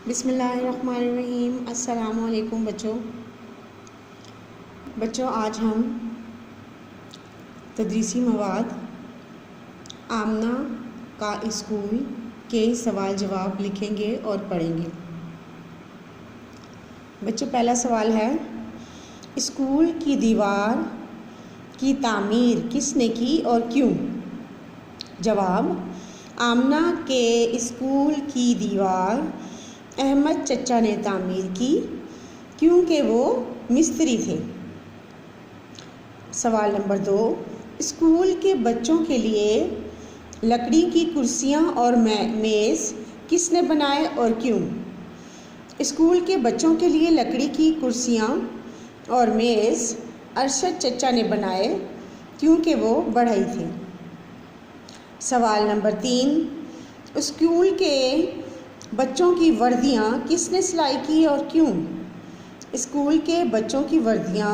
بسم اللہ الرحمن الرحیم۔ السلام علیکم بچوں آج ہم تدریسی مواد آمنہ کا اسکول کے سوال جواب لکھیں گے اور پڑھیں گے۔ بچوں پہلا سوال ہے، اسکول کی دیوار کی تعمیر کس نے کی اور کیوں؟ جواب، آمنہ کے اسکول کی دیوار احمد چچا نے تعمیر کی کیونکہ وہ مستری تھے۔ سوال نمبر 2، اسکول کے بچوں کے لیے لکڑی کی کرسیاں اور میز کس نے بنائے اور کیوں؟ اسکول کے بچوں کے لیے لکڑی کی کرسیاں اور میز ارشد چچا نے بنائے کیونکہ وہ بڑھئی تھے۔ سوال نمبر 3، اسکول کے بچوں کی وردیاں کس نے سلائی کی اور کیوں؟ اسکول کے بچوں کی وردیاں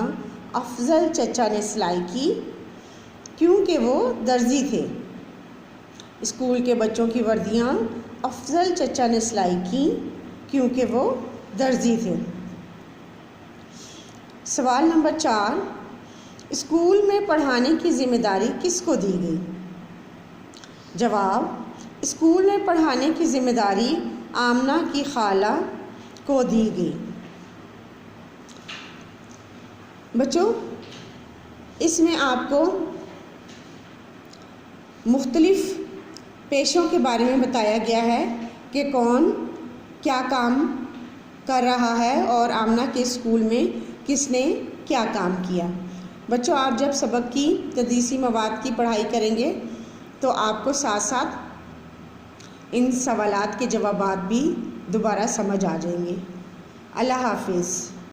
افضل چچا نے سلائی کی کیونکہ وہ درزی تھے۔ اسکول کے بچوں کی وردیاں افضل چچا نے سلائی کی کیونکہ وہ درزی تھے۔ سوال نمبر 4، اسکول میں پڑھانے کی ذمہ داری کس کو دی گئی؟ جواب، اسکول میں پڑھانے کی ذمہ داری آمنہ کی خالہ کو دی گئی۔ بچوں اس میں آپ کو مختلف پیشوں کے بارے میں بتایا گیا ہے کہ کون کیا کام کر رہا ہے اور آمنہ کے اسکول میں کس نے کیا کام کیا۔ بچوں آپ جب سبق کی تدریسی مواد کی پڑھائی کریں گے تو آپ کو ساتھ ساتھ ان سوالات کے جوابات بھی دوبارہ سمجھ آ جائیں گے۔ اللہ حافظ۔